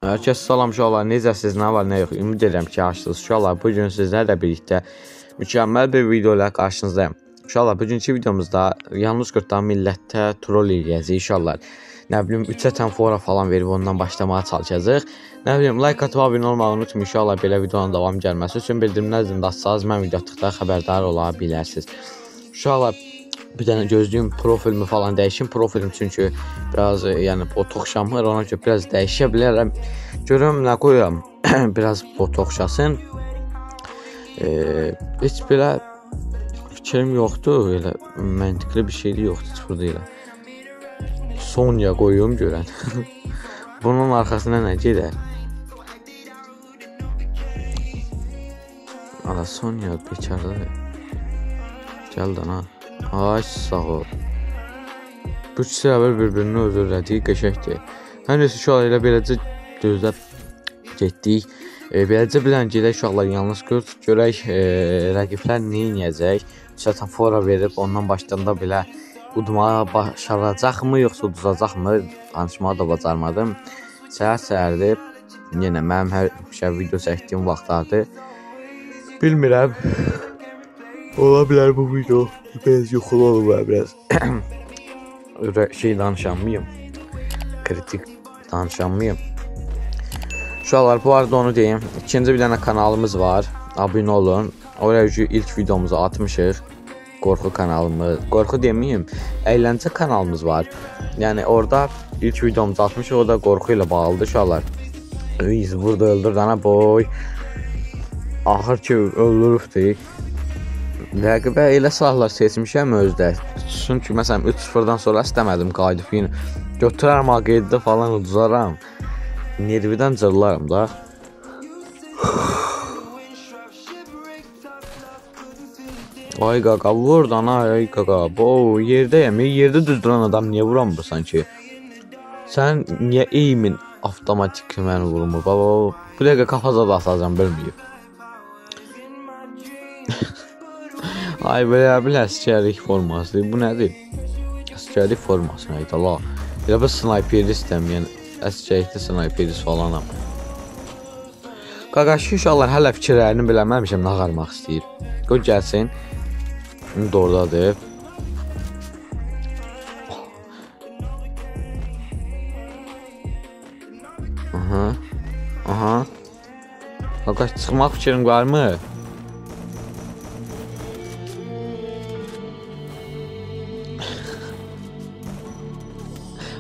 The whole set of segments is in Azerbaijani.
Hər kəs salam uşaqlar, necəsiz, nə var, nə yox? Ümid edirəm ki, yaxşısınız uşaqlar. Bugün sizlərlə birlikdə mükəmməl bir video ilə qarşınızdayım. Uşaqlar, bugünkü videomuzda yalnız qırtdan millətə troll eləyəcəyik uşaqlar. Nə bilim, 3 fora falan verib ondan başlamağa çalışacağıq. Nə bilim, like atıb abunə olmağı unutmayın uşaqlar, belə videonun davam gəlməsi üçün bildirimlər zilində açsanız mən video atdıqda xəbərdar ola bilərsiniz. Uşaqlar, bir dənə gözlüyüm profilimi falan dəyişim. Profilim çünki biraz yəni botoxşamır, ona görə biraz dəyişə bilərəm. Görüm nə qoyuram. Biraz botoxşasın. Heç belə fikrim yoxdur, elə məntiqli bir şey yoxdur heç burada elə. Sonya qoyum görən. Bunun arxasına nə gedər? Ala Sonya bekardır. Gəl dana. Ay sağ ol. Bu ikisi əvvəl bir-birini öldürlədiyi qəşəkdir. Hər nəsə uşaqlar elə beləcə gözləb getdik. Beləcə bilən gedək uşaqlar yalnız görək rəqiblər nə edəcək. Zaten fora verib ondan başlayanda belə udmağa başaracaqmı yoxsa uduzacaqmı danışmağı da bacarmadım. Səhər-səhərdir. Yenə mənim hər video çəkdiyim vaxtlardır. Bilmirəm. Ola bilər bu video biraz yuxulu olub biraz. Şey danışanmayım. Kritik danışanmayım. Uşaqlar, bu arada onu deyim. İkinci bir dənə kanalımız var. Abunə olun. Oraya ilk videomuzu atmışıq. Qorxu kanalımız. Qorxu deməyim. Əyləncə kanalımız var. Yəni orada ilk videomuzu atmışıq. O da qorxu ilə bağlıdır uşaqlar. Biz burada öldürdü ana boy. Axır ki öldürübdük. Rəqibə elə silahlar seçmişəm özdə. Çünki məsələn 3-0-dan sonra istəmədim qayıdıb yenə götürərəm AQ7-də falan uduzaram. Nervidən cırlarım da. Ay qaqa vur da ay qaqa. Bu yerdəyəm. Yerdə düzdürən adam niyə vuramır sanki? Sən niyə eyimin avtomatik məni vurmur? Baba bu dəqiqə kafaza da atacağam bilməyib. Ay belə əsgərlik forması. Bu nədir? Əsgərlik forması nədir Allah? Elə bir snayperist istəməyən əsgərlikdə snayperist falanam. Qaqaşı uşaqlar hələ fikirlərini biləməmişəm nə ağarmaq istəyir. Qoy gəlsin. Şimdi oradadır. Aha. Qaqaş çıxmaq fikrin varmı?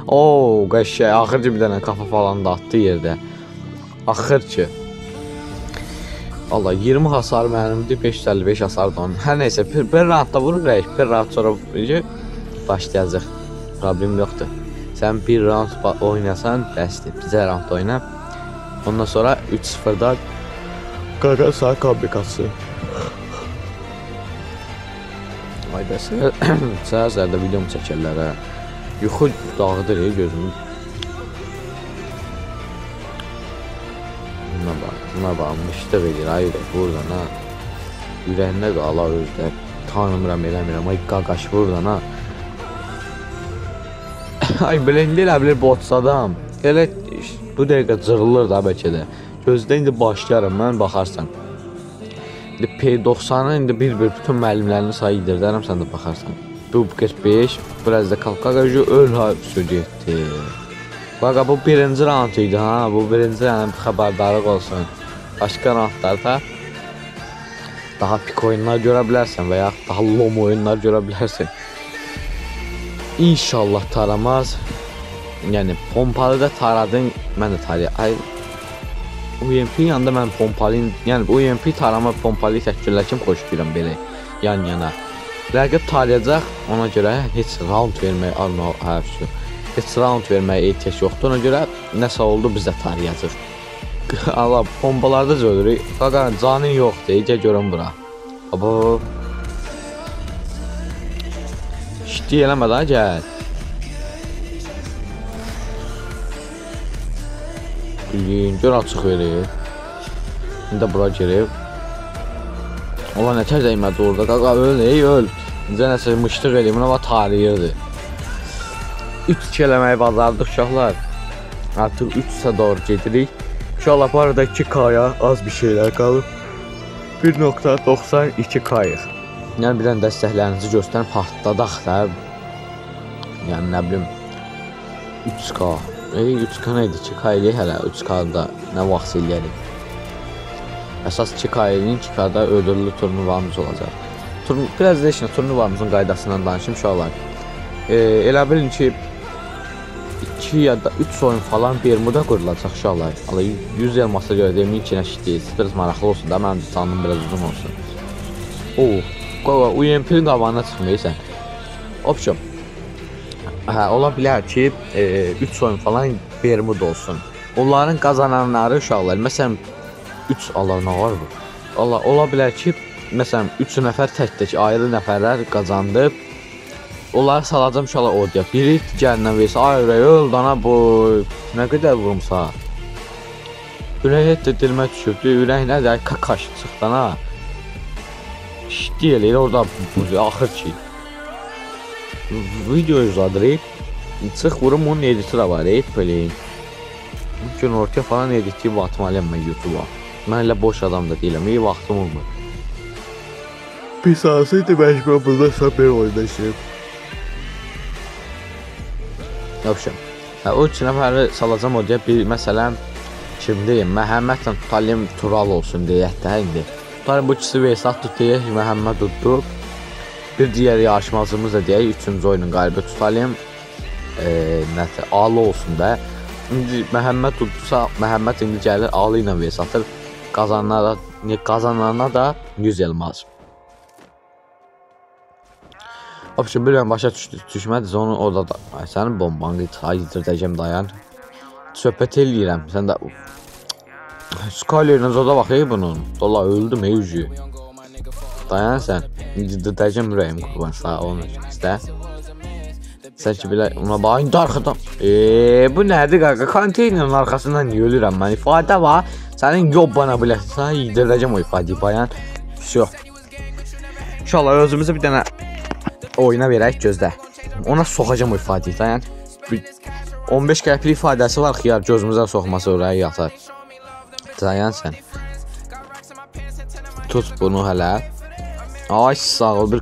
Oo, qəşəng. Axırca bir dənə kafa falan da atdı yerdə. Axır ki. Allah 20 hasar mənimdir, 555 hasar da onun. Hər nəysə, bir roundda vururuq, bir round sonra başlayacaq. Problem yoxdur. Sən bir round oynasan, bəsdir. Bizə round oyna. Ondan sonra 3-0-da qaqa sağ kabikası. Ay bəs, səhər-səhərdə videomu çəkərlər hə. Yuxu dağıdır gözümü. Buna bax, müştəq edir, ay ürək, buradan ha. Ürəyində qala özdə, tanımıram, eləmirəm, ay qaqaş buradan ha. Ay, belə indi elə bilir botsadam. Elə bu dəqiqə cırılır da bəlkə də. Gözdə indi başlayarım, mən baxarsan. İndi P90'ı indi bir-bir bütün müəllimlərini sayıdırdarım, sən də baxarsan. Bu 45, biraz da qaqajı öl getdi. Qaqa bu birinci round idi ha, bu birinci round xəbərdarlıq olsun. Başqa roundlarda daha pik oyunlar görə bilərsən və ya daha lom oyunlar görə bilərsən. İnşallah taramaz. Yəni pompalı da taradın, mən də tarayayım. UMP yanında mən pompalıyım, yəni UMP tarama pompalı təşkilləkim xoşlayıram belə yan-yana. Rəqib tarayacaq, ona görə heç round verməyə heç round verməyə ehtiyac yoxdur, ona görə nəsə oldu bizə tarayacaq. Allah, pompalarda ölürük. Qaqa, canın yoxdur, gəl görüm bura. Abo. İşdi eləmə da, gəl. Gör açıq verir. İndi bura girib. Ola nətər dəymədi orada. Qaqa öl, öl. Necə nəsə mışlıq eləyim, buna tarayırdı. 3 eləməyi bazardıq uşaqlar. Artıq 3-ə doğru gedirik. İnşallah bu arada 2K'ya az bir şeyler qalıb. 1.92K'yıq. Yəni bir dənə dəstəklərinizi göstərin, partladaq da. Yəni nə bilim 3K. 3K nə idi? 2K eləyək hələ. 3K-da nə vaxt eləyərik. Əsas 2K eləyin, 2K-da ödüllü turnuvamız olacaq. Biraz da işinə turnuvamızın qaydasından danışım uşaqlar. Elə bilin ki 2 ya da 3 oyun falan Bermuda qurulacaq uşaqlar. 100 elmasa görə deməyin ki, nəşik deyil. Biraz maraqlı olsun da, mənim canım biraz uzun olsun. UMP-nin qabağına çıxmayırsan. Option. Ola bilər ki 3 oyun falan Bermuda olsun. Onların qazananları uşaqlar. Məsələn 3 Allah nə var bu? Ola bilər ki məsələn 3 nəfər tək-tək ayrı nəfərlər qazandı. Onları salacam uşaqlar orada. Biri digərindən versə, ay ürək öl dana bu nə qədər vurumsa. Ürək et də dilmə düşübdü. Ürək nədir? Kakaş çıxdan ha. Şiddi eləyir orada axır ki. Video uzadırıq. Çıx vurum onun editora var. Böyleyim. Gün ortaya falan editliyib atmalıyam mən YouTube'a. Mən elə boş adam da deyiləm. İyi vaxtım olmur. Bir sansıydı məcbur burada sabir oynaşıb. Yapışım. O 3 nəfəri salacam o deyə bir məsələn kimdeyim? Məhəmmədlə tutalım Tural olsun deyək də indi. Tutalım bu ikisi Veysat tut deyək, Məhəmməd tutdu. Bir digər yarışmacımız da deyək, 3-cü oyunun qalibi tutalım. Alı olsun da. İndi Məhəmməd tutdusa, Məhəmməd indi gəlir Alı ilə Veysatır. Qazanana da 100 elmas. Option bilməm başa düşmədiz onu orada da. Sənin bombanı ayıdıracağım dayan. Söhbət eləyirəm. Sən də Skyler'ın zoda bax bunun. Dola öldüm yüzü. Dayan sən. Dıracağım ürəyim qurban sağ onu istə. Sən ki belə ona bax indi arxadan. Bu nədir qaqa? Konteynerin arxasından niyə ölürəm mən? İfadə var. Sənin yob bana biləsən. Yedirəcəm o ifadəyi bayan. Yox. İnşallah özümüzə bir dənə oyuna verək gözlə. Ona soxacam o ifadəyi dayan. 15 qəpik ifadəsi var xiyar gözümüzə soxması oraya yatar. Dayan sən. Tut bunu hələ. Ay sağ ol bir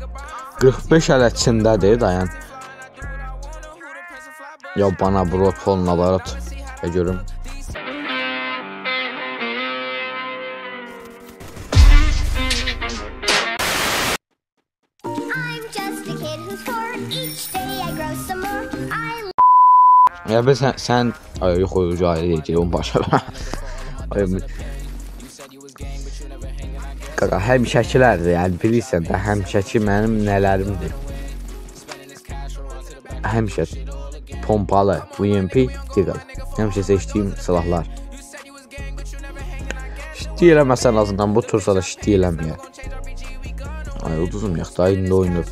45 hələ içindədir dayan. Ya bana bu rotfon laborat. Görüm. Ya ben sen ay yok oyuncu ayrı değil on başa. Qaqa həmişəkilərdir, yəni bilirsən də həmişəki mənim nələrimdir. Həmişə pompalı, UMP, Deagle. Həmişə seçdiyim silahlar. Şiddi eləməsən azından bu tursa da şiddi eləməyə. Ay uduzum yox da indi oynur.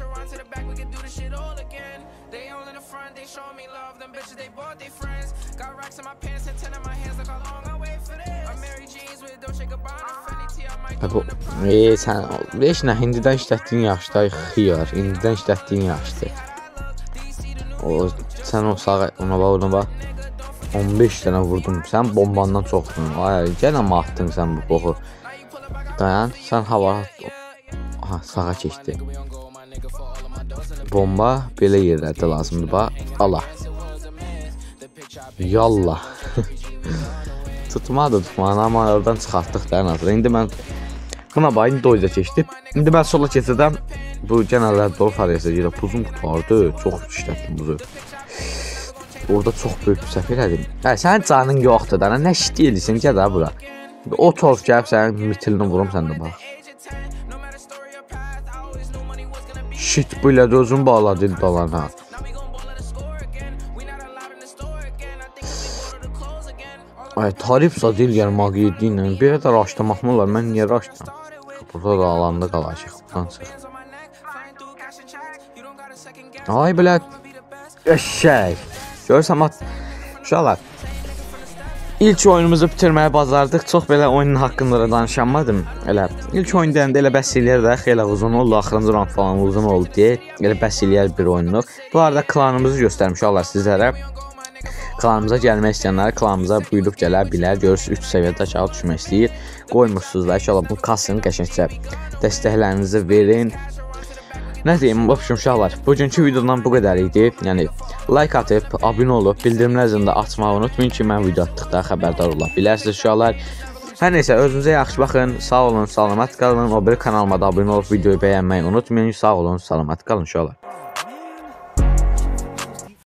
Sən heç nə indidən işlətdiyin yaxşıdır xiyar, indidən işlətdiyin yaxşıdır. Sən o sağa ona bax 15 dənə vurdum, sən bombandan çoxdun. Ay gələn mi atdın sən bu boxu? Dayan, sən hava sağa keçdi. Bomba belə yerlərdə lazımdır bax. Allah. Yallah. Tutmadı, amma oradan çıxartdıq da nazır. İndi mən buna bax, indi oyda keçdim. İndi mən sola keçirəm. Bu genəllər dolu fariyəsə gedib. Buzum qutardı. Çox işlətdim buzu. Orada çox böyük bir səhv elədim. Sənin canın yoxdur da. Nə şiddi eləyirsən gəl də bura. O torf gəlib sənin mitilini vurum sən də bax. Shit, bu ilə də özün bağladı dalana. Ay tarif zad eləyər maqiyyə ilə. Bir də raşlamaq mı olar? Mən niyə raşlayam? Burada da alanda qalacaq. Buradan çıx. Ay belə eşək. Görürsən uşaqlar. İlk oyunumuzu bitirməyə bazardıq. Çox belə oyunun haqqında da danışamadım. Elə ilk oyun deyəndə elə bəs eləyər də xeyli uzun oldu. Axırıncı round falan uzun oldu deyə elə bəs eləyər bir oyunluq. Bu arada klanımızı göstərmiş uşaqlar sizlərə. Klanımıza gəlmək istəyənlər klanımıza buyurub gələ bilər. Görürsünüz 3 səviyyədə aşağı düşmək istəyir. Qoymursunuz da inşallah bu kasın qəşəngcə dəstəklərinizi verin. Nə deyim, uşaqlar, bugünkü videodan bu qədər idi. Yəni like atıb, abunə olub, bildirimlər zilini açmağı unutmayın ki, mən video atdıqda xəbərdar ola bilərsiniz uşaqlar. Hər neysə, özünüzə yaxşı baxın, sağ olun, salamat qalın. O biri kanalıma da abunə olub videoyu bəyənməyi unutmayın. Sağ olun, salamat qalın uşaqlar.